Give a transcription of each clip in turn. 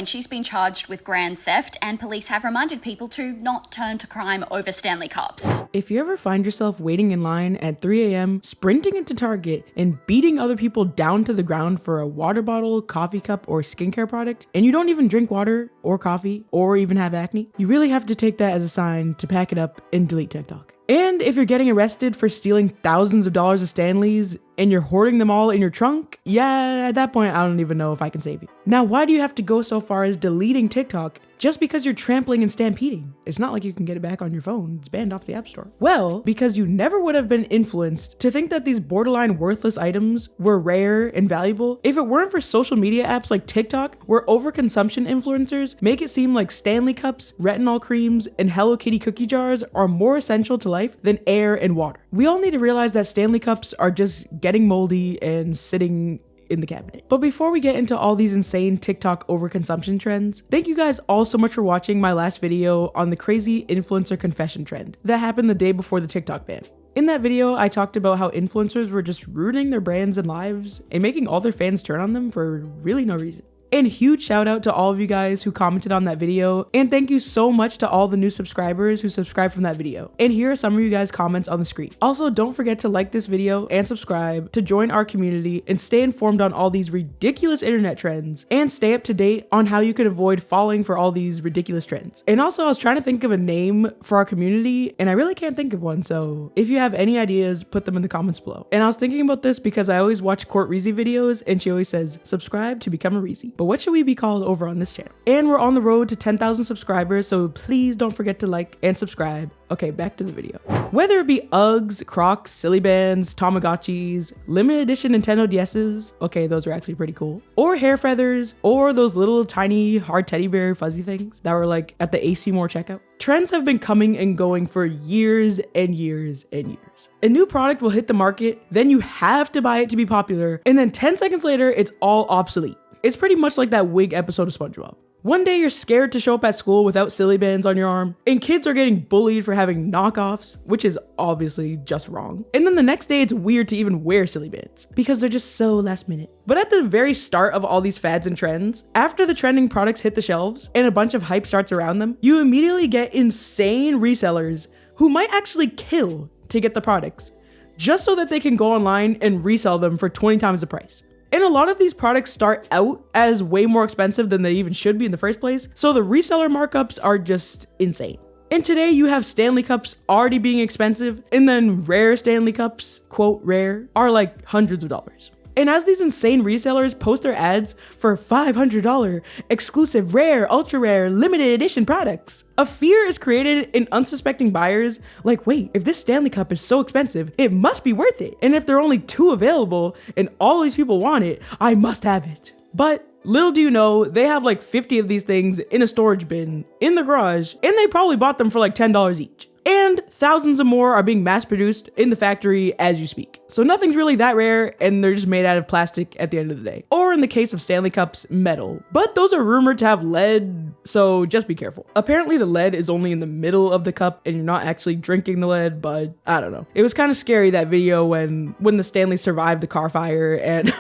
when she's been charged with grand theft, and police have reminded people to not turn to crime over Stanley Cups. If you ever find yourself waiting in line at 3 a.m., sprinting into Target, and beating other people down to the ground for a water bottle, coffee cup, or skincare product, and you don't even drink water or coffee or even have acne, you really have to take that as a sign to pack it up and delete TikTok. And if you're getting arrested for stealing thousands of dollars of Stanleys and you're hoarding them all in your trunk, yeah, at that point, I don't even know if I can save you. Now, why do you have to go so far as deleting TikTok just because you're trampling and stampeding? It's not like you can get it back on your phone. It's banned off the App Store. Well, because you never would have been influenced to think that these borderline worthless items were rare and valuable if it weren't for social media apps like TikTok, where overconsumption influencers make it seem like Stanley Cups, retinol creams, and Hello Kitty cookie jars are more essential to life than air and water. We all need to realize that Stanley Cups are just getting moldy and sitting in the cabinet. But before we get into all these insane TikTok overconsumption trends, thank you guys all so much for watching my last video on the crazy influencer confession trend that happened the day before the TikTok ban. In that video, I talked about how influencers were just ruining their brands and lives and making all their fans turn on them for really no reason. And huge shout out to all of you guys who commented on that video, and thank you so much to all the new subscribers who subscribed from that video. And here are some of you guys' comments on the screen. Also, don't forget to like this video and subscribe to join our community and stay informed on all these ridiculous internet trends and stay up to date on how you can avoid falling for all these ridiculous trends. And also, I was trying to think of a name for our community and I really can't think of one, so if you have any ideas, put them in the comments below. And I was thinking about this because I always watch Court Reezy videos and she always says, subscribe to become a Reezy. But what should we be called over on this channel? And we're on the road to 10,000 subscribers, so please don't forget to like and subscribe. Okay, back to the video. Whether it be Uggs, Crocs, Silly Bands, Tamagotchis, limited edition Nintendo DS's, okay, those are actually pretty cool, or hair feathers, or those little tiny hard teddy bear fuzzy things that were like at the AC Moore checkout. Trends have been coming and going for years and years and years. A new product will hit the market, then you have to buy it to be popular, and then 10 seconds later, it's all obsolete. It's pretty much like that wig episode of SpongeBob. One day you're scared to show up at school without Silly Bands on your arm, and kids are getting bullied for having knockoffs, which is obviously just wrong. And then the next day it's weird to even wear Silly Bands because they're just so last minute. But at the very start of all these fads and trends, after the trending products hit the shelves and a bunch of hype starts around them, you immediately get insane resellers who might actually kill to get the products just so that they can go online and resell them for 20 times the price. And a lot of these products start out as way more expensive than they even should be in the first place, so the reseller markups are just insane. And today you have Stanley Cups already being expensive, and then rare Stanley Cups, quote rare, are like hundreds of dollars. And as these insane resellers post their ads for $500 exclusive rare, ultra rare, limited edition products, a fear is created in unsuspecting buyers like, wait, if this Stanley Cup is so expensive, it must be worth it. And if there are only 2 available and all these people want it, I must have it. But little do you know, they have like 50 of these things in a storage bin in the garage, and they probably bought them for like $10 each. And thousands of more are being mass produced in the factory as you speak. So nothing's really that rare, and they're just made out of plastic at the end of the day. Or in the case of Stanley Cups, metal. But those are rumored to have lead, so just be careful. Apparently the lead is only in the middle of the cup and you're not actually drinking the lead, but I don't know. It was kind of scary, that video when the Stanley survived the car fire, and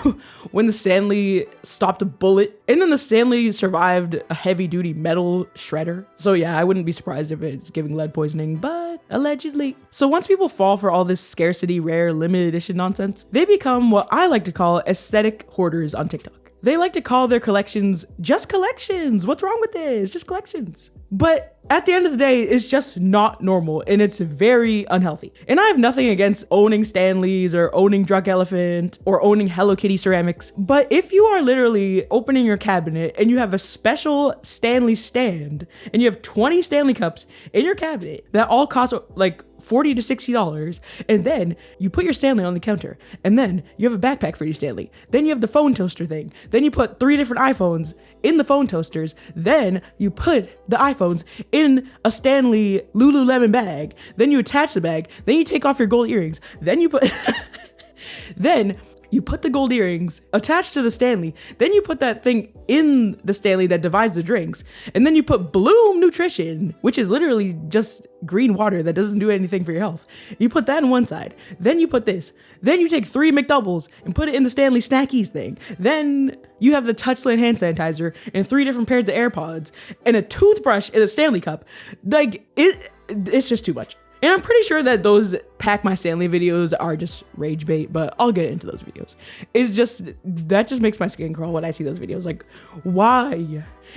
when the Stanley stopped a bullet, and then the Stanley survived a heavy duty metal shredder. So yeah, I wouldn't be surprised if it's giving lead poisoning, but allegedly. So once people fall for all this scarcity, rare, limited edition nonsense, they become what I like to call aesthetic hoarders on TikTok. They like to call their collections just collections. What's wrong with this? Just collections. But at the end of the day, it's just not normal, and it's very unhealthy. And I have nothing against owning Stanleys or owning Drunk Elephant or owning Hello Kitty ceramics. But if you are literally opening your cabinet and you have a special Stanley stand and you have 20 Stanley Cups in your cabinet that all cost like $40 to $60, and then you put your Stanley on the counter, and then you have a backpack for your Stanley, then you have the phone toaster thing, then you put 3 different iPhones in the phone toasters, then you put the iPhones in a Stanley Lululemon bag, then you attach the bag, then you take off your gold earrings, then you put then You put the gold earrings attached to the Stanley. Then you put that thing in the Stanley that divides the drinks. And then you put Bloom Nutrition, which is literally just green water that doesn't do anything for your health. You put that on one side. Then you put this. Then you take 3 McDoubles and put it in the Stanley Snackies thing. Then you have the Touchland hand sanitizer and 3 different pairs of AirPods and a toothbrush in a Stanley cup. Like, it's just too much. And I'm pretty sure that those Pack My Stanley videos are just rage bait, but I'll get into those videos. That just makes my skin crawl when I see those videos. Like, why?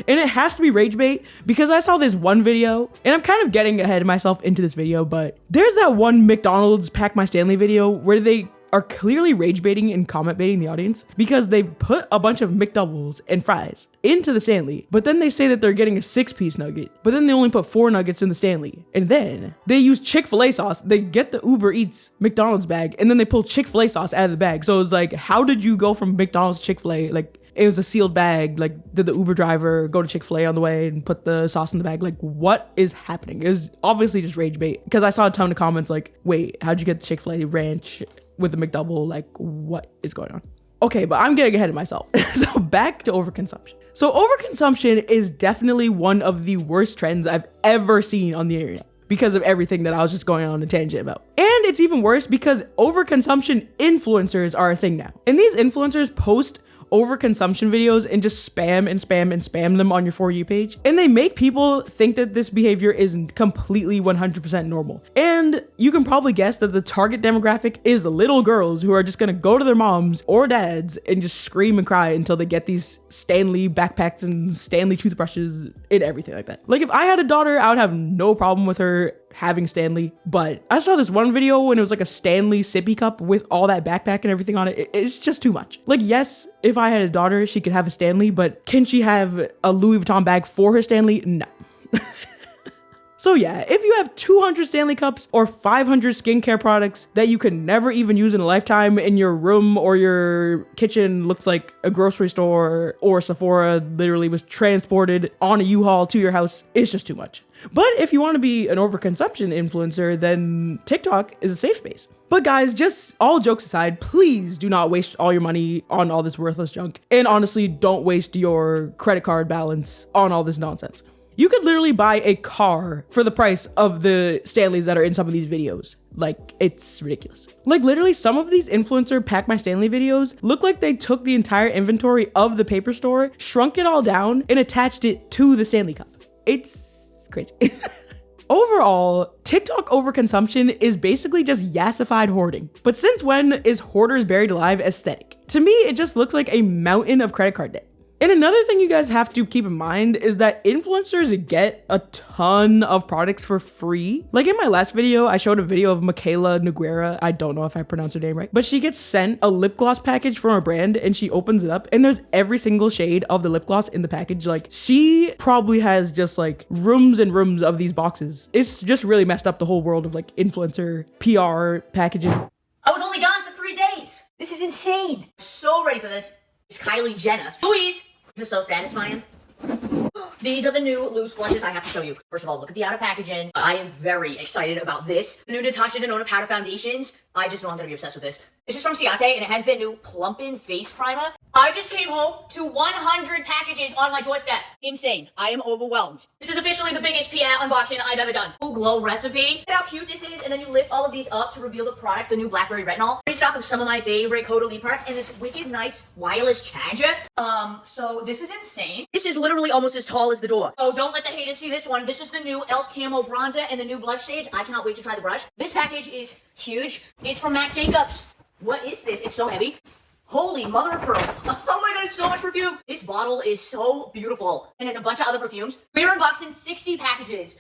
And it has to be rage bait because I saw this one video, and I'm kind of getting ahead of myself into this video, but there's that one McDonald's Pack My Stanley video where they are clearly rage baiting and comment baiting the audience because they put a bunch of McDoubles and fries into the Stanley, but then they say that they're getting a 6-piece nugget, but then they only put 4 nuggets in the Stanley. And then they use Chick-fil-A sauce. They get the Uber Eats McDonald's bag, and then they pull Chick-fil-A sauce out of the bag. So it's like, how did you go from McDonald's to Chick-fil-A? Like, it was a sealed bag. Like, did the Uber driver go to Chick-fil-A on the way and put the sauce in the bag? Like, what is happening? It was obviously just rage bait because I saw a ton of comments like, wait, how'd you get the Chick-fil-A ranch with the McDouble? Like, what is going on? Okay, but I'm getting ahead of myself. So back to overconsumption. So overconsumption is definitely one of the worst trends I've ever seen on the internet because of everything that I was just going on a tangent about. And it's even worse because overconsumption influencers are a thing now. And these influencers post overconsumption videos and just spam and spam and spam them on your For You page. And they make people think that this behavior is completely 100% normal. And you can probably guess that the target demographic is little girls who are just gonna go to their moms or dads and just scream and cry until they get these Stanley backpacks and Stanley toothbrushes and everything like that. Like, if I had a daughter, I would have no problem with her having Stanley, but I saw this one video when it was like a Stanley sippy cup with all that backpack and everything on it. It's just too much. Like, yes, if I had a daughter, she could have a Stanley, but can she have a Louis Vuitton bag for her Stanley? No. So yeah, if you have 200 Stanley cups or 500 skincare products that you could never even use in a lifetime, and your room or your kitchen looks like a grocery store or Sephora literally was transported on a U-Haul to your house, it's just too much. But if you want to be an overconsumption influencer, then TikTok is a safe space. But guys, just all jokes aside, please do not waste all your money on all this worthless junk. And honestly, don't waste your credit card balance on all this nonsense. You could literally buy a car for the price of the Stanleys that are in some of these videos. Like, it's ridiculous. Like, literally, some of these influencer Pack My Stanley videos look like they took the entire inventory of the paper store, shrunk it all down, and attached it to the Stanley cup. It's crazy. Overall, TikTok overconsumption is basically just yassified hoarding. But since when is hoarders buried alive aesthetic? To me, it just looks like a mountain of credit card debt. And another thing you guys have to keep in mind is that influencers get a ton of products for free. Like in my last video, I showed a video of Michaela Noguera. I don't know if I pronounced her name right, but she gets sent a lip gloss package from a brand and she opens it up and there's every single shade of the lip gloss in the package. Like, she probably has just like rooms and rooms of these boxes. It's just really messed up the whole world of like influencer PR packages. I was only gone for 3 days. This is insane. I'm so ready for this. It's Kylie Jenner. Louise! This is so satisfying. These are the new loose blushes I have to show you. First of all, look at the outer packaging. I am very excited about this. New Natasha Denona powder foundations. I just know I'm gonna be obsessed with this. This is from Ciate and it has their new Plumpin' Face Primer. I just came home to 100 packages on my doorstep. Insane. I am overwhelmed. This is officially the biggest PR unboxing I've ever done. Ooh, glow recipe. Look at how cute this is. And then you lift all of these up to reveal the product, the new Blackberry Retinol. Restock of some of my favorite Caudalie products and this wicked nice wireless charger. So this is insane. This is literally almost as tall as the door. Oh, don't let the haters see this one. This is the new Elf Camo Bronzer and the new blush shades. I cannot wait to try the brush. This package is huge. It's from Mac Jacobs. What is this? It's so heavy. Holy mother of pearl. Oh my god, it's so much perfume. This bottle is so beautiful. And there's a bunch of other perfumes. We're unboxing 60 packages.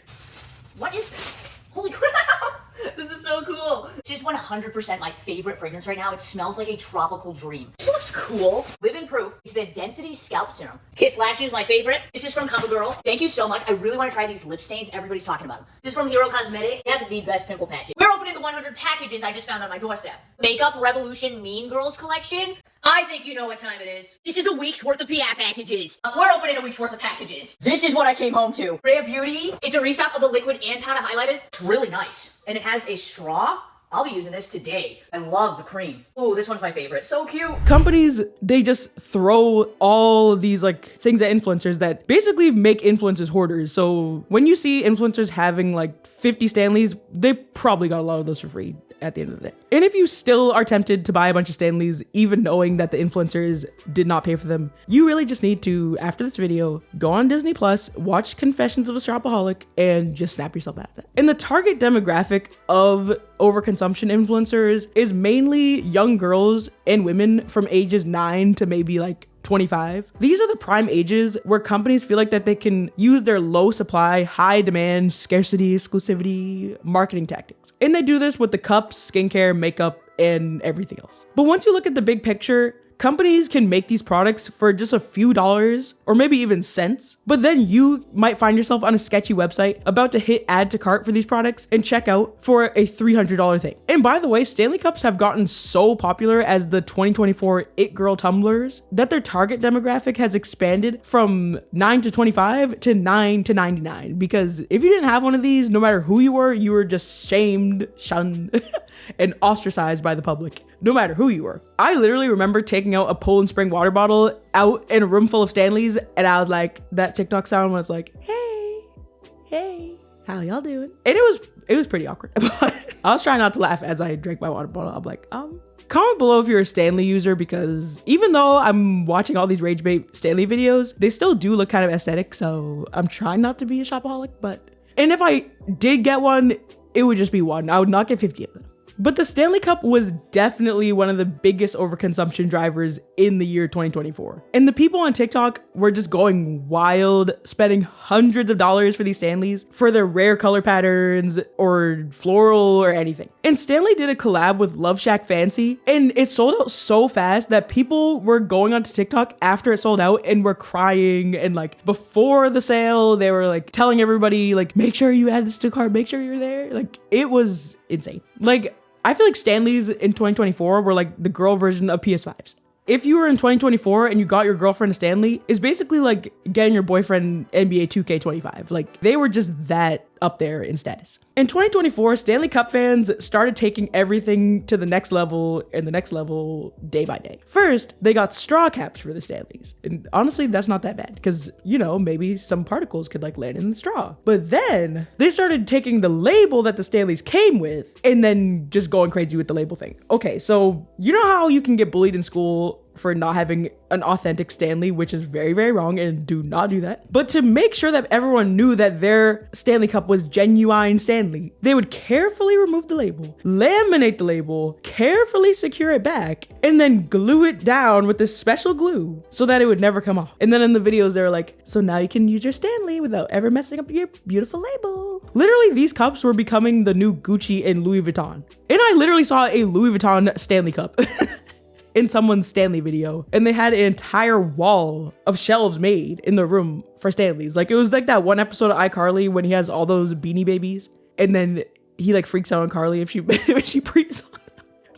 What is this? Holy crap. This is so cool. This is 100% my favorite fragrance right now. It smells like a tropical dream. This looks cool. Live Proof. It's the Density Scalp Serum. Kiss Lashes, my favorite. This is from CoverGirl. Thank you so much. I really want to try these lip stains. Everybody's talking about them. This is from Hero Cosmetics. They have the best pimple patches. We're opening the 100 packages I just found on my doorstep. Makeup Revolution Mean Girls collection. I think you know what time it is. This is a week's worth of PR packages. We're opening a week's worth of packages. This is what I came home to. Rare Beauty. It's a restock of the liquid and powder highlighters. It's really nice. And it has a straw. I'll be using this today. I love the cream. Ooh, this one's my favorite. So cute. Companies, they just throw all these like things at influencers that basically make influencers hoarders. So when you see influencers having like 50 Stanleys, they probably got a lot of those for free at the end of the day. And if you still are tempted to buy a bunch of Stanleys, even knowing that the influencers did not pay for them, you really just need to, after this video, go on Disney Plus, watch Confessions of a Shopaholic, and just snap yourself out of it. And the target demographic of overconsumption influencers is mainly young girls and women from ages 9 to maybe like 25. These are the prime ages where companies feel like that they can use their low supply, high demand, scarcity, exclusivity marketing tactics. And they do this with the cups, skincare, makeup, and everything else. But once you look at the big picture, companies can make these products for just a few dollars or maybe even cents, but then you might find yourself on a sketchy website about to hit add to cart for these products and check out for a $300 thing. And by the way, Stanley Cups have gotten so popular as the 2024 It Girl tumblers that their target demographic has expanded from 9 to 25 to 9 to 99. Because if you didn't have one of these, no matter who you were just shamed, shunned, and ostracized by the public, no matter who you were. I literally remember taking out a Poland Spring water bottle out in a room full of Stanleys, and I was like, that TikTok sound was like, hey, how y'all doing? And it was pretty awkward. I was trying not to laugh as I drank my water bottle. I'm like, comment below if you're a Stanley user, because even though I'm watching all these rage bait Stanley videos, they still do look kind of aesthetic, so I'm trying not to be a shopaholic, and if I did get one, it would just be one. I would not get 50 of them. But the Stanley Cup was definitely one of the biggest overconsumption drivers in the year 2024. And the people on TikTok were just going wild, spending hundreds of dollars for these Stanleys for their rare color patterns or floral or anything. And Stanley did a collab with Love Shack Fancy, and it sold out so fast that people were going onto TikTok after it sold out and were crying. And like before the sale, they were like telling everybody like, make sure you add this to cart, make sure you're there. Like it was insane. Like I feel like Stanleys in 2024 were like the girl version of PS5s. If you were in 2024 and you got your girlfriend a Stanley, it's basically like getting your boyfriend NBA 2K25. Like they were just that up there in status. In 2024, Stanley Cup fans started taking everything to the next level and the next level day by day. First, they got straw caps for the Stanleys. And honestly, that's not that bad because, you know, maybe some particles could like land in the straw. But then they started taking the label that the Stanleys came with and then just going crazy with the label thing. Okay, so you know how you can get bullied in school for not having an authentic Stanley, which is very, very wrong, and do not do that. But to make sure that everyone knew that their Stanley Cup was genuine Stanley, they would carefully remove the label, laminate the label, carefully secure it back, and then glue it down with this special glue so that it would never come off. And then in the videos, they were like, so now you can use your Stanley without ever messing up your beautiful label. Literally, these cups were becoming the new Gucci and Louis Vuitton. And I literally saw a Louis Vuitton Stanley Cup in someone's Stanley video, and they had an entire wall of shelves made in the room for Stanleys. Like it was like that one episode of iCarly when he has all those Beanie Babies, and then he like freaks out on Carly if she when she breathes on them.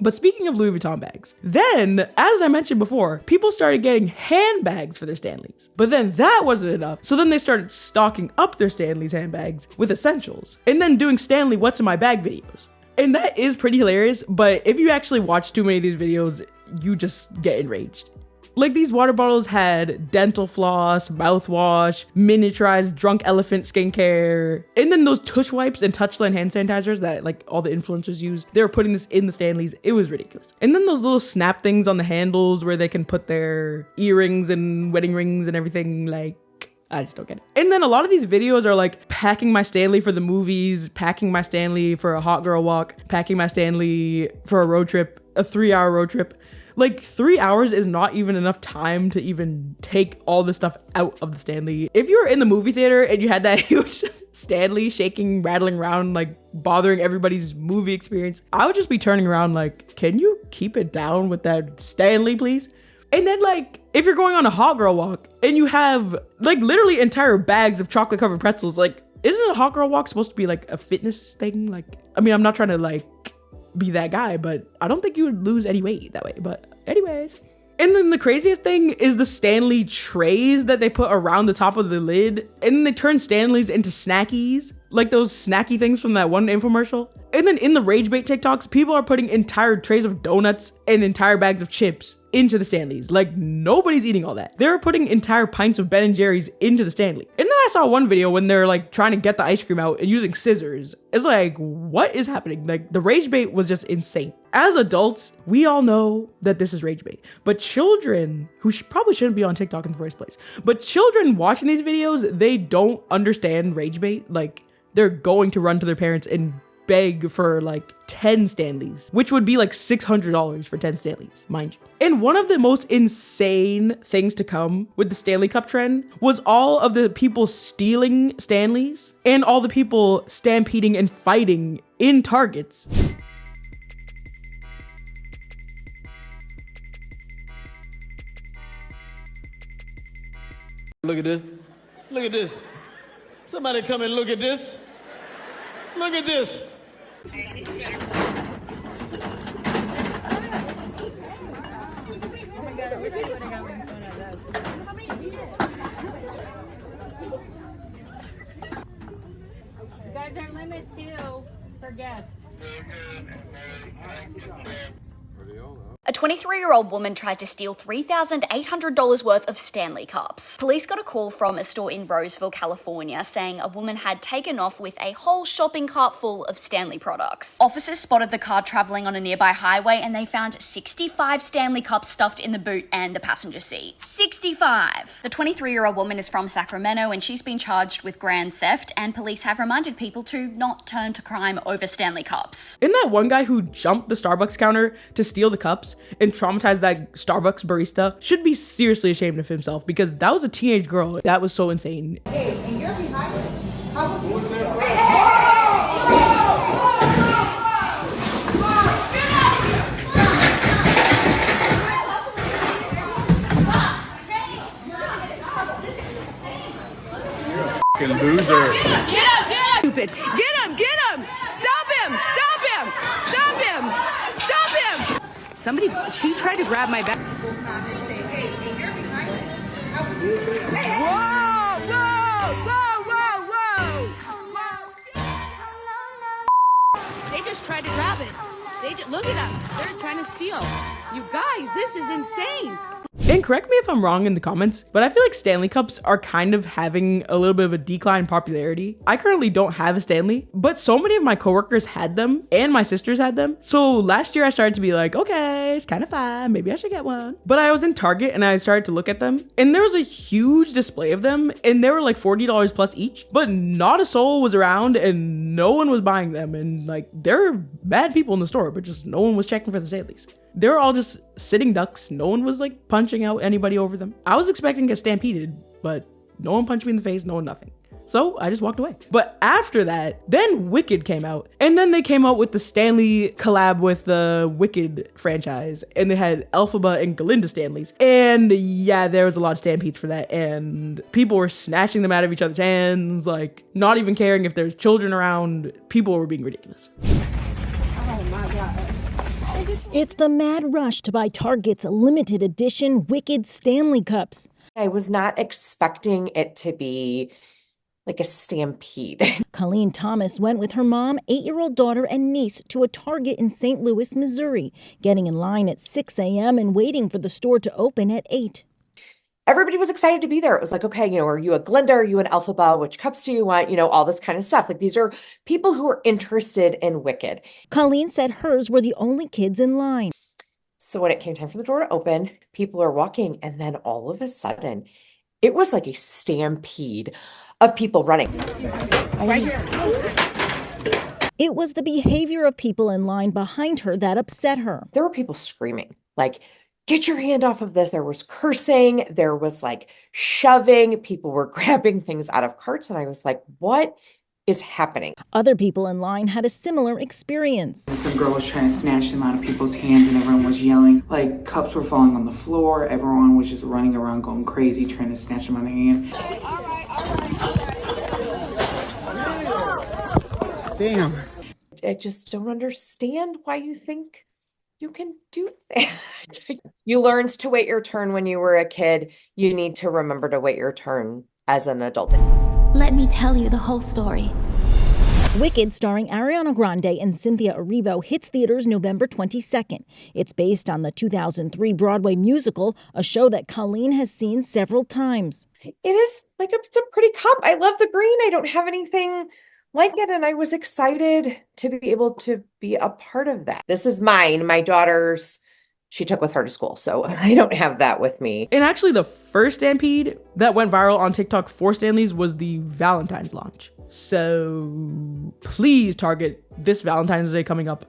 But speaking of Louis Vuitton bags, then as I mentioned before, people started getting handbags for their Stanleys. But then that wasn't enough, so then they started stocking up their Stanley's handbags with essentials, and then doing Stanley What's in My Bag videos. And that is pretty hilarious, but if you actually watch too many of these videos, you just get enraged. Like these water bottles had dental floss, mouthwash, miniaturized drunk elephant skincare, and then those tush wipes and Touchland hand sanitizers that like all the influencers use. They were putting this in the Stanleys. It was ridiculous. And then those little snap things on the handles where they can put their earrings and wedding rings and everything. Like I just don't get it. And then a lot of these videos are like packing my Stanley for the movies, packing my Stanley for a hot girl walk, packing my Stanley for a road trip, a 3-hour road trip. Like 3 hours is not even enough time to even take all the stuff out of the Stanley. If you were in the movie theater and you had that huge Stanley shaking, rattling around, like bothering everybody's movie experience, I would just be turning around like, can you keep it down with that Stanley, please? And then like, if you're going on a hot girl walk and you have like literally entire bags of chocolate covered pretzels, like isn't a hot girl walk supposed to be like a fitness thing? Like, I mean, I'm not trying to like be that guy, but I don't think you would lose any weight that way. But anyways, and then the craziest thing is the Stanley trays that they put around the top of the lid, and then they turn Stanleys into snackies. like those snacky things from that one infomercial. And then in the rage bait TikToks, people are putting entire trays of donuts and entire bags of chips into the Stanleys. Like, nobody's eating all that. They're putting entire pints of Ben and Jerry's into the Stanley. And then I saw one video when they're like trying to get the ice cream out and using scissors. It's like, what is happening? Like, the rage bait was just insane. As adults, we all know that this is rage bait, but children who probably shouldn't be on TikTok in the first place, but children watching these videos, they don't understand rage bait. Like, they're going to run to their parents and beg for like 10 Stanleys, which would be like $600 for 10 Stanleys, mind you. And one of the most insane things to come with the Stanley Cup trend was all of the people stealing Stanleys and all the people stampeding and fighting in Targets. Look at this. Look at this. Somebody come and look at this. Look at this. You guys are limit too for guests. A 23-year-old woman tried to steal $3,800 worth of Stanley Cups. Police got a call from a store in Roseville, California, saying a woman had taken off with a whole shopping cart full of Stanley products. Officers spotted the car traveling on a nearby highway and they found 65 Stanley Cups stuffed in the boot and the passenger seat. 65! The 23-year-old woman is from Sacramento and she's been charged with grand theft, and police have reminded people to not turn to crime over Stanley Cups. Isn't that one guy who jumped the Starbucks counter to steal the cups and traumatized that Starbucks barista should be seriously ashamed of himself, because that was a teenage girl. That was so insane. Hey, and you're behind me. What's that for? Loser. Stupid. Get him! Stop him! Stop him! Somebody, she tried to grab my back. Hey, and you're behind me. Whoa! They just tried to grab it. Look at them. They're trying to steal. You guys, this is insane. And correct me if I'm wrong in the comments, but I feel like Stanley Cups are kind of having a little bit of a decline in popularity. I currently don't have a Stanley, but so many of my coworkers had them and my sisters had them. So last year I started to be like, okay, it's kind of fun. Maybe I should get one. But I was in Target and I started to look at them and there was a huge display of them and they were like $40 plus each, but not a soul was around and no one was buying them. And like, there are bad people in the store, but just no one was checking for the Stanleys. They were all just sitting ducks. No one was like punching out anybody over them. I was expecting to get stampeded, but no one punched me in the face, no one nothing. So I just walked away. But after that, then Wicked came out. And then they came out with the Stanley collab with the Wicked franchise. And they had Elphaba and Galinda Stanleys. And yeah, there was a lot of stampedes for that. And people were snatching them out of each other's hands, like not even caring if there's children around. People were being ridiculous. Oh my gosh. It's the mad rush to buy Target's limited edition Wicked Stanley Cups. I was not expecting it to be like a stampede. Colleen Thomas went with her mom, 8-year-old daughter, and niece to a Target in St. Louis, Missouri, getting in line at 6 a.m. and waiting for the store to open at 8. Everybody was excited to be there. It was like, okay, are you a Glinda? Are you an Elphaba? Which cups do you want? All this kind of stuff. Like, these are people who are interested in Wicked. Colleen said hers were the only kids in line. So when it came time for the door to open, people are walking. And then all of a sudden, it was like a stampede of people running. Right here. It was the behavior of people in line behind her that upset her. There were people screaming, like, get your hand off of this. There was cursing. There was like shoving. People were grabbing things out of carts. And I was like, what is happening? Other people in line had a similar experience. Some girl was trying to snatch them out of people's hands and everyone was yelling. Like, cups were falling on the floor. Everyone was just running around going crazy trying to snatch them out of their hand. Damn. I just don't understand why you think you can do that. You learned to wait your turn when you were a kid. You need to remember to wait your turn as an adult. Let me tell you the whole story. Wicked, starring Ariana Grande and Cynthia Erivo, hits theaters November 22nd. It's based on the 2003 Broadway musical, a show that Colleen has seen several times. It is like it's a pretty cup. I love the green. I don't have anything like it, and I was excited to be able to be a part of that. This is mine. My daughter's, she took with her to school, so I don't have that with me. And actually, the first stampede that went viral on TikTok for Stanley's was the Valentine's launch. So please, Target, this Valentine's Day coming up,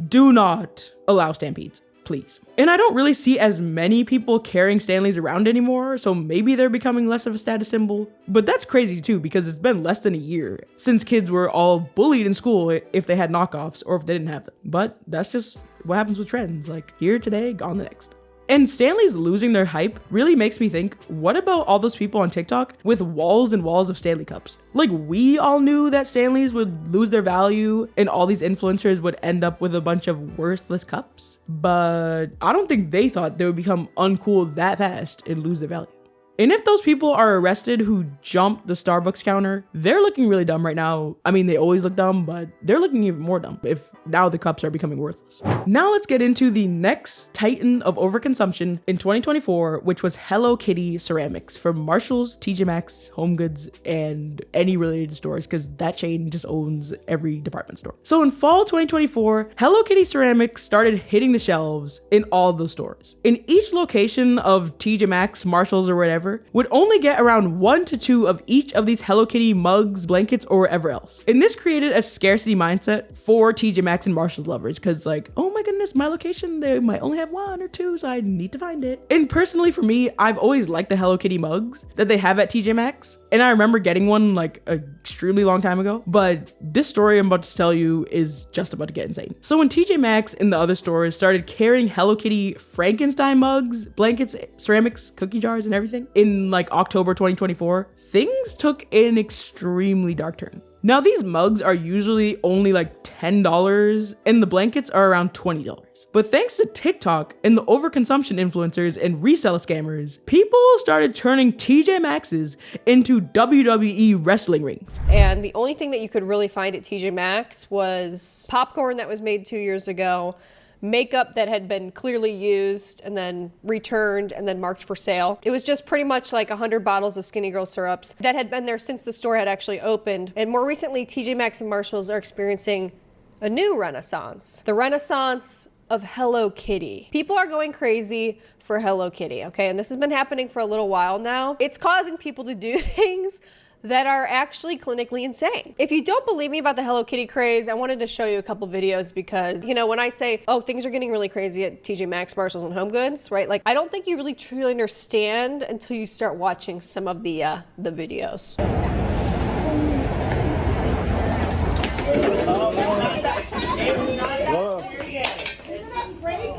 do not allow stampedes, please. And I don't really see as many people carrying Stanleys around anymore, so maybe they're becoming less of a status symbol. But that's crazy too, because it's been less than a year since kids were all bullied in school if they had knockoffs or if they didn't have them. But that's just what happens with trends, like here today, gone the next. And Stanley's losing their hype really makes me think, what about all those people on TikTok with walls and walls of Stanley cups? Like, we all knew that Stanleys would lose their value and all these influencers would end up with a bunch of worthless cups, but I don't think they thought they would become uncool that fast and lose their value. And if those people are arrested who jumped the Starbucks counter, they're looking really dumb right now. I mean, they always look dumb, but they're looking even more dumb if now the cups are becoming worthless. Now let's get into the next titan of overconsumption in 2024, which was Hello Kitty ceramics from Marshalls, TJ Maxx, HomeGoods, and any related stores, because that chain just owns every department store. So in fall 2024, Hello Kitty ceramics started hitting the shelves in all of those stores. In each location of TJ Maxx, Marshalls, or whatever, would only get around 1 to 2 of each of these Hello Kitty mugs, blankets, or whatever else. And this created a scarcity mindset for TJ Maxx and Marshalls lovers, because like, oh my goodness, my location, they might only have 1 or 2, so I need to find it. And personally for me, I've always liked the Hello Kitty mugs that they have at TJ Maxx. And I remember getting one like an extremely long time ago, but this story I'm about to tell you is just about to get insane. So when TJ Maxx and the other stores started carrying Hello Kitty Frankenstein mugs, blankets, ceramics, cookie jars, and everything in like October 2024, things took an extremely dark turn. Now these mugs are usually only like $10 and the blankets are around $20. But thanks to TikTok and the overconsumption influencers and reseller scammers, people started turning TJ Maxx's into WWE wrestling rings. And the only thing that you could really find at TJ Maxx was popcorn that was made 2 years ago, makeup that had been clearly used and then returned and then marked for sale. It was just pretty much like 100 bottles of Skinny Girl syrups that had been there since the store had actually opened. And more recently, TJ Maxx and Marshalls are experiencing a new renaissance. The renaissance of Hello Kitty. People are going crazy for Hello Kitty, okay? And this has been happening for a little while now. It's causing people to do things that are actually clinically insane. If you don't believe me about the Hello Kitty craze, I wanted to show you a couple videos because, you know, when I say, oh, things are getting really crazy at TJ Maxx, Marshalls, and HomeGoods, right? Like, I don't think you really truly understand until you start watching some of the videos.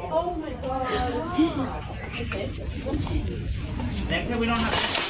Oh my God. Next time we don't have.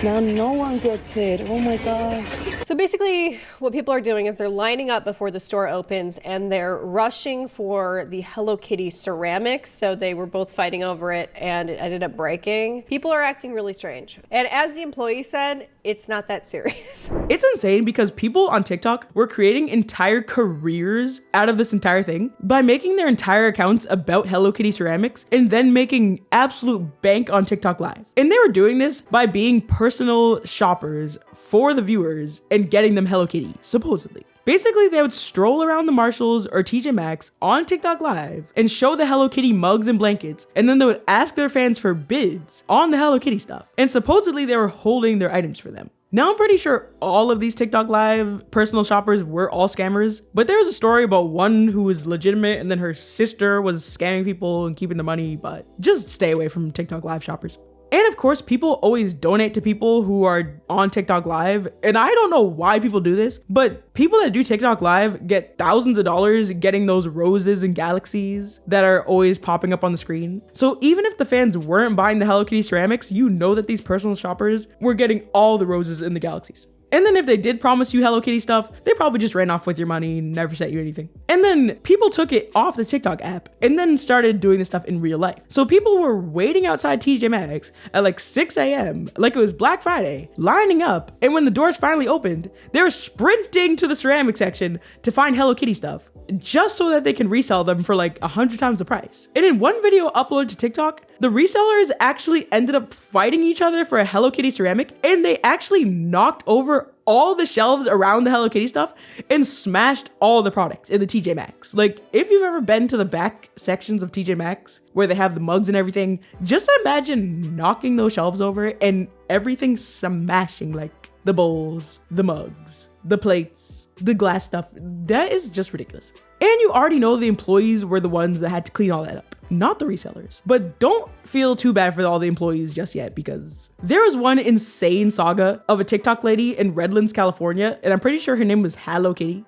Now no one gets it. Oh my gosh. So basically what people are doing is they're lining up before the store opens and they're rushing for the Hello Kitty ceramics. So they were both fighting over it and it ended up breaking. People are acting really strange. And as the employee said, it's not that serious. It's insane because people on TikTok were creating entire careers out of this entire thing by making their entire accounts about Hello Kitty ceramics and then making absolute bank on TikTok Live. And they were doing this by being personal shoppers for the viewers and getting them Hello Kitty, supposedly. Basically, they would stroll around the Marshalls or TJ Maxx on TikTok Live and show the Hello Kitty mugs and blankets, and then they would ask their fans for bids on the Hello Kitty stuff. And supposedly they were holding their items for them. Now, I'm pretty sure all of these TikTok Live personal shoppers were all scammers, but there was a story about one who was legitimate and then her sister was scamming people and keeping the money, but just stay away from TikTok Live shoppers. And of course, people always donate to people who are on TikTok Live. And I don't know why people do this, but people that do TikTok Live get thousands of dollars getting those roses and galaxies that are always popping up on the screen. So even if the fans weren't buying the Hello Kitty ceramics, you know that these personal shoppers were getting all the roses and the galaxies. And then if they did promise you Hello Kitty stuff, they probably just ran off with your money, never sent you anything. And then people took it off the TikTok app and then started doing this stuff in real life. So people were waiting outside TJ Maxx at like 6 a.m. like it was Black Friday, lining up. And when the doors finally opened, they were sprinting to the ceramic section to find Hello Kitty stuff, just so that they can resell them for like 100 times the price. And in one video uploaded to TikTok, the resellers actually ended up fighting each other for a Hello Kitty ceramic, and they actually knocked over all the shelves around the Hello Kitty stuff and smashed all the products in the TJ Maxx. Like, if you've ever been to the back sections of TJ Maxx where they have the mugs and everything, just imagine knocking those shelves over and everything smashing, like the bowls, the mugs, the plates, the glass stuff. That is just ridiculous. And you already know the employees were the ones that had to clean all that up, not the resellers. But don't feel too bad for all the employees just yet, because there was one insane saga of a TikTok lady in Redlands, California, and I'm pretty sure her name was Hallo Kitty.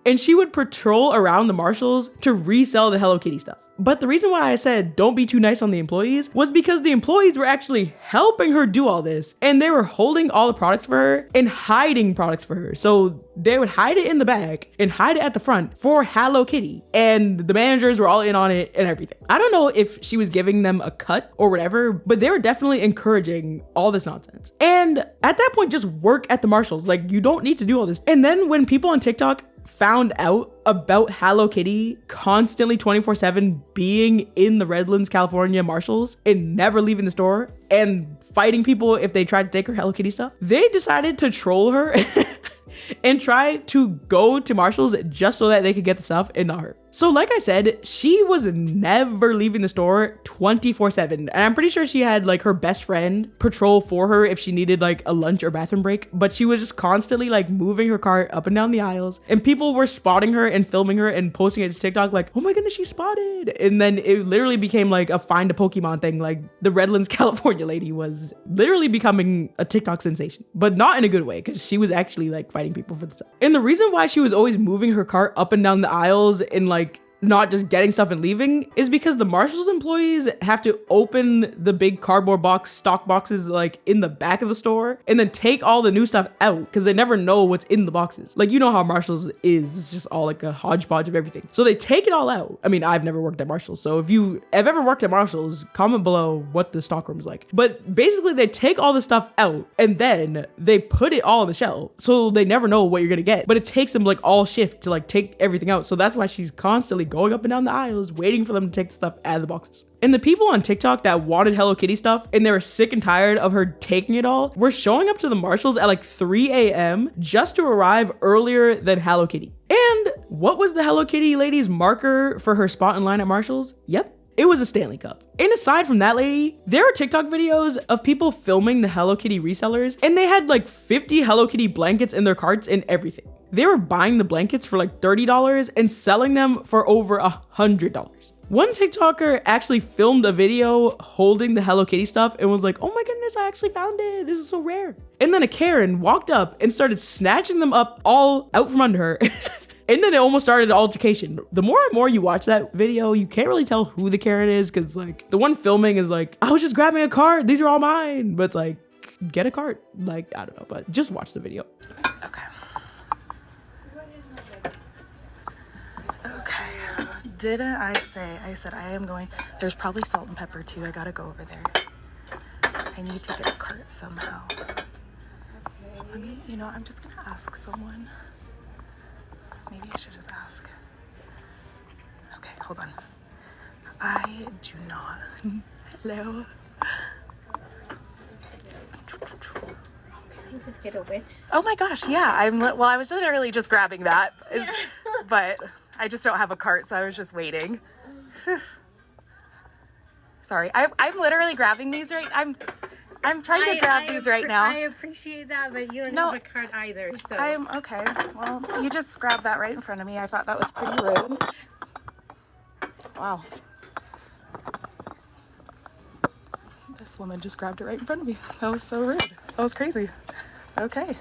And she would patrol around the Marshalls to resell the Hello Kitty stuff. But the reason why I said don't be too nice on the employees was because the employees were actually helping her do all this, and they were holding all the products for her and hiding products for her. So they would hide it in the back and hide it at the front for Hello Kitty, and the managers were all in on it and everything. I don't know if she was giving them a cut or whatever, but they were definitely encouraging all this nonsense. And at that point, just work at the Marshalls. Like, you don't need to do all this. And then when people on TikTok found out about Hello Kitty constantly 24/7 being in the Redlands, California Marshalls and never leaving the store and fighting people if they tried to take her Hello Kitty stuff, they decided to troll her and try to go to Marshalls just so that they could get the stuff and not her. So like I said, she was never leaving the store 24/7. And I'm pretty sure she had like her best friend patrol for her if she needed like a lunch or bathroom break. But she was just constantly like moving her cart up and down the aisles. And people were spotting her and filming her and posting it to TikTok like, oh my goodness, she's spotted. And then it literally became like a find a Pokemon thing. Like the Redlands, California lady was literally becoming a TikTok sensation. But not in a good way, because she was actually like fighting people for the stuff. And the reason why she was always moving her cart up and down the aisles and like not just getting stuff and leaving is because the Marshalls employees have to open the big cardboard box stock boxes like in the back of the store and then take all the new stuff out because they never know what's in the boxes. Like, you know how Marshalls is, it's just all like a hodgepodge of everything. So they take it all out. I mean, I've never worked at Marshalls, so if you have ever worked at Marshalls, comment below what the stockroom is like. But basically they take all the stuff out and then they put it all on the shelf, so they never know what you're gonna get. But it takes them like all shift to like take everything out. So that's why she's constantly going up and down the aisles waiting for them to take the stuff out of the boxes. And the people on TikTok that wanted Hello Kitty stuff and they were sick and tired of her taking it all were showing up to the Marshalls at like 3 a.m. just to arrive earlier than Hello Kitty. And what was the Hello Kitty lady's marker for her spot in line at Marshalls? Yep, it was a Stanley Cup. And aside from that lady, there are TikTok videos of people filming the Hello Kitty resellers, and they had like 50 Hello Kitty blankets in their carts and everything. They were buying the blankets for like $30 and selling them for over $100. One TikToker actually filmed a video holding the Hello Kitty stuff and was like, oh my goodness, I actually found it. This is so rare. And then a Karen walked up and started snatching them up all out from under her. And then it almost started an altercation. The more and more you watch that video, you can't really tell who the Karen is, because like the one filming is like, I was just grabbing a cart. These are all mine. But it's like, get a cart. Like, I don't know, but just watch the video. Okay. Didn't I said I am going, there's probably salt and pepper too. I gotta go over there. I need to get a cart somehow. Let me, I'm just gonna ask someone. Maybe I should just ask. Okay, hold on. I do not. Hello. You just get a witch. Oh my gosh, yeah. I was literally just grabbing that, but I just don't have a cart, so I was just waiting. Sorry, I'm literally grabbing these right. I'm trying to grab these right now. I appreciate that, but you don't have a cart either. So I'm okay. Well, you just grabbed that right in front of me. I thought that was pretty rude. Wow. This woman just grabbed it right in front of me. That was so rude. That was crazy. Okay.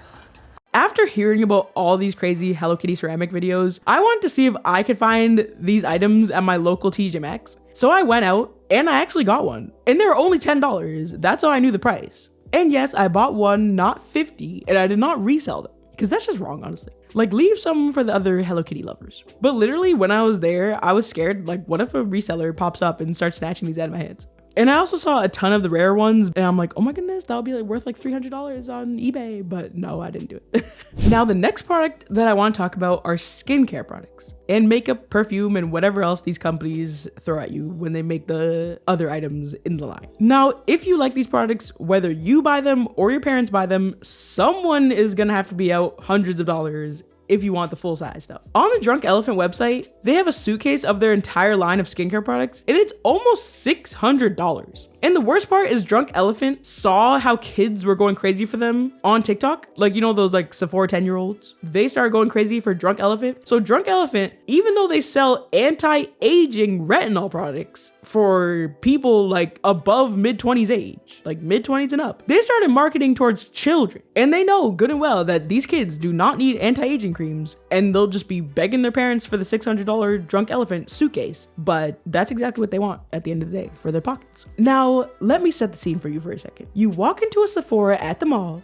After hearing about all these crazy Hello Kitty ceramic videos, I wanted to see if I could find these items at my local TJ Maxx. So I went out and I actually got one. And they were only $10. That's how I knew the price. And yes, I bought one, not 50, and I did not resell them. Because that's just wrong, honestly. Like, leave some for the other Hello Kitty lovers. But literally, when I was there, I was scared. Like, what if a reseller pops up and starts snatching these out of my hands? And I also saw a ton of the rare ones, and I'm like, oh my goodness, that would be like worth like $300 on eBay. But no, I didn't do it. Now, the next product that I want to talk about are skincare products and makeup, perfume, and whatever else these companies throw at you when they make the other items in the line. Now, if you like these products, whether you buy them or your parents buy them, someone is gonna have to be out hundreds of dollars if you want the full size stuff. On the Drunk Elephant website, they have a suitcase of their entire line of skincare products, and it's almost $600. And the worst part is Drunk Elephant saw how kids were going crazy for them on TikTok. Like, you know, those like Sephora 10-year-olds? They started going crazy for Drunk Elephant. So Drunk Elephant, even though they sell anti-aging retinol products for people like above mid-20s age, like mid-20s and up, they started marketing towards children. And they know good and well that these kids do not need anti-aging creams, and they'll just be begging their parents for the $600 Drunk Elephant suitcase. But that's exactly what they want at the end of the day for their pockets. Now, let me set the scene for you for a second. You walk into a Sephora at the mall,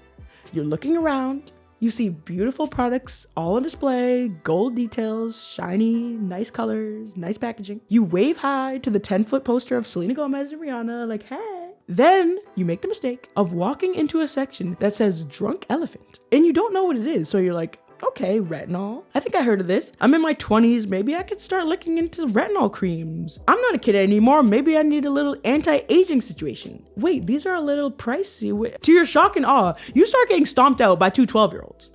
you're looking around, you see beautiful products all on display, gold details, shiny, nice colors, nice packaging. You wave hi to the 10-foot poster of Selena Gomez and Rihanna, like, hey. Then you make the mistake of walking into a section that says Drunk Elephant, and you don't know what it is, so you're like, okay, retinol. I think I heard of this. I'm in my 20s. Maybe I could start looking into retinol creams. I'm not a kid anymore. Maybe I need a little anti-aging situation. Wait, these are a little pricey. To your shock and awe, you start getting stomped out by two 12-year-olds.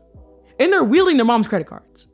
And they're wielding their mom's credit cards.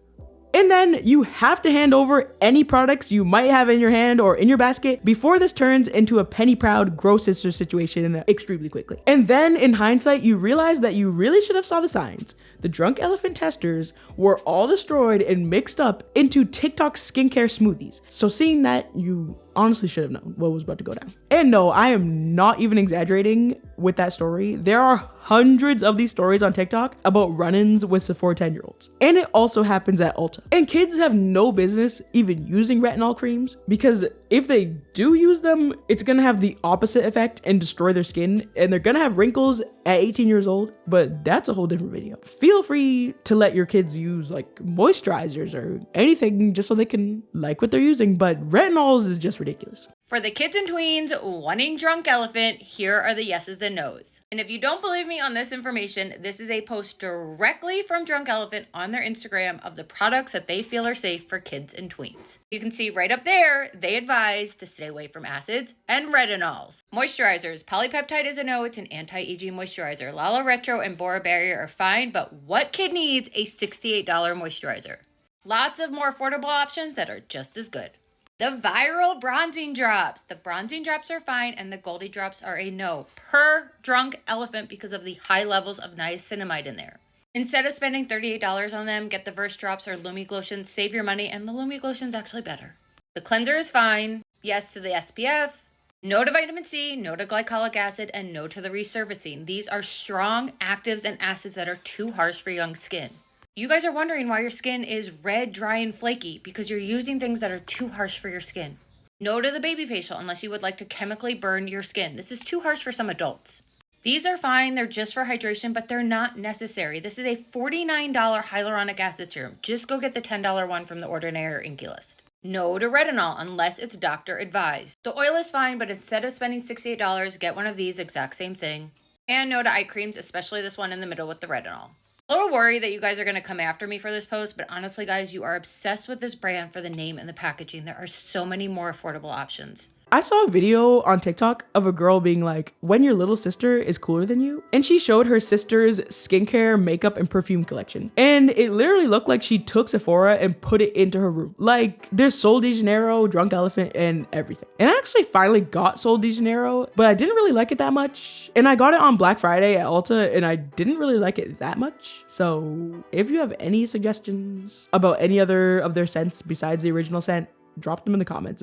And then you have to hand over any products you might have in your hand or in your basket before this turns into a penny proud gross sister situation extremely quickly. And then in hindsight, you realize that you really should have saw the signs. The Drunk Elephant testers were all destroyed and mixed up into TikTok skincare smoothies. So seeing that, you honestly should have known what was about to go down. And no, I am not even exaggerating with that story. There are hundreds of these stories on TikTok about run-ins with Sephora 10-year-olds. And it also happens at Ulta. And kids have no business even using retinol creams, because if they do use them, it's gonna have the opposite effect and destroy their skin, and they're gonna have wrinkles at 18 years old. But that's a whole different video. Feel free to let your kids use like moisturizers or anything just so they can like what they're using, but retinols is just ridiculous. For the kids and tweens wanting Drunk Elephant, here are the yeses and nos. And if you don't believe me on this information, this is a post directly from Drunk Elephant on their Instagram of the products that they feel are safe for kids and tweens. You can see right up there, they advise to stay away from acids and retinols. Moisturizers, polypeptide is a no, it's an anti-aging moisturizer. Lala Retro and Bora Barrier are fine, but what kid needs a $68 moisturizer? Lots of more affordable options that are just as good. The viral bronzing drops. The bronzing drops are fine, and the Goldie drops are a no per Drunk Elephant because of the high levels of niacinamide in there. Instead of spending $38 on them, get the Verse drops or Lumi Glotion. Save your money, and the Lumi Glotion's actually better. The cleanser is fine. Yes to the SPF. No to vitamin C, no to glycolic acid, and no to the resurfacing. These are strong actives and acids that are too harsh for young skin. You guys are wondering why your skin is red, dry, and flaky because you're using things that are too harsh for your skin. No to the baby facial unless you would like to chemically burn your skin. This is too harsh for some adults. These are fine, they're just for hydration, but they're not necessary. This is a $49 hyaluronic acid serum. Just go get the $10 one from the Ordinary or Inky List. No to retinol unless it's doctor advised. The oil is fine, but instead of spending $68, get one of these, exact same thing. And no to eye creams, especially this one in the middle with the retinol. A little worried that you guys are going to come after me for this post, but honestly, guys, you are obsessed with this brand for the name and the packaging. There are so many more affordable options. I saw a video on TikTok of a girl being like, when your little sister is cooler than you, and she showed her sister's skincare, makeup, and perfume collection. And it literally looked like she took Sephora and put it into her room. Like, there's Sol de Janeiro, Drunk Elephant, and everything. And I actually finally got Sol de Janeiro, but I didn't really like it that much. And I got it on Black Friday at Ulta, and I didn't really like it that much. So if you have any suggestions about any other of their scents besides the original scent, drop them in the comments.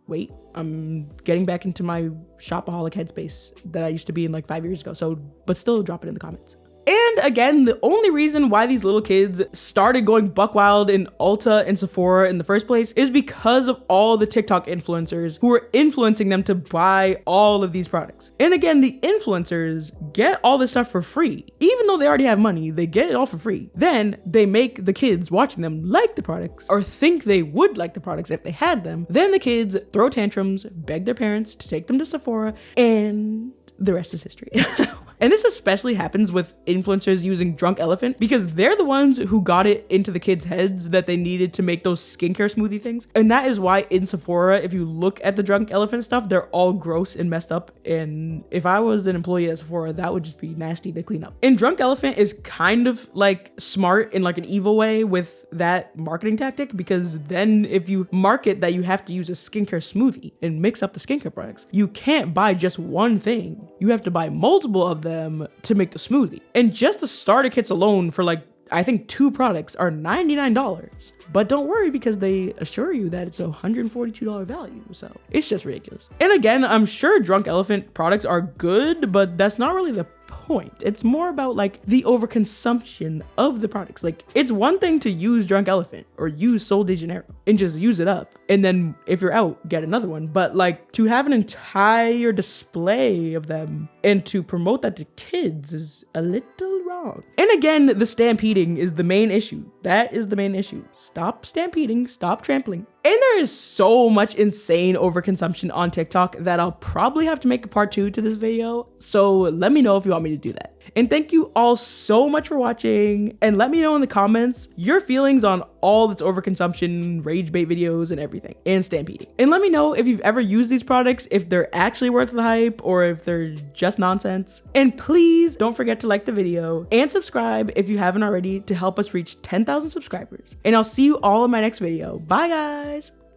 Wait, I'm getting back into my shopaholic headspace that I used to be in like 5 years ago. But still drop it in the comments. And again, the only reason why these little kids started going buck wild in Ulta and Sephora in the first place is because of all the TikTok influencers who were influencing them to buy all of these products. And again, the influencers get all this stuff for free. Even though they already have money, they get it all for free. Then they make the kids watching them like the products or think they would like the products if they had them. Then the kids throw tantrums, beg their parents to take them to Sephora, and the rest is history. And this especially happens with influencers using Drunk Elephant because they're the ones who got it into the kids' heads that they needed to make those skincare smoothie things. And that is why in Sephora, if you look at the Drunk Elephant stuff, they're all gross and messed up. And if I was an employee at Sephora, that would just be nasty to clean up. And Drunk Elephant is kind of like smart in like an evil way with that marketing tactic, because then if you market that you have to use a skincare smoothie and mix up the skincare products, you can't buy just one thing. You have to buy multiple of them to make the smoothie. And just the starter kits alone for like, I think 2 products are $99. But don't worry, because they assure you that it's a $142 value. So it's just ridiculous. And again, I'm sure Drunk Elephant products are good, but that's not really the point. It's more about like the overconsumption of the products. Like, it's one thing to use Drunk Elephant or use Sol de Janeiro and just use it up, and then if you're out, get another one. But like, to have an entire display of them and to promote that to kids is a little wrong. And again, the stampeding is the main issue. That is the main issue. Stop stampeding, stop trampling. And there is so much insane overconsumption on TikTok that I'll probably have to make a part 2 to this video. So let me know if you want me to do that. And thank you all so much for watching. And let me know in the comments your feelings on all this overconsumption, rage bait videos and everything, and stampeding. And let me know if you've ever used these products, if they're actually worth the hype or if they're just nonsense. And please don't forget to like the video and subscribe if you haven't already to help us reach 10,000 subscribers. And I'll see you all in my next video. Bye guys.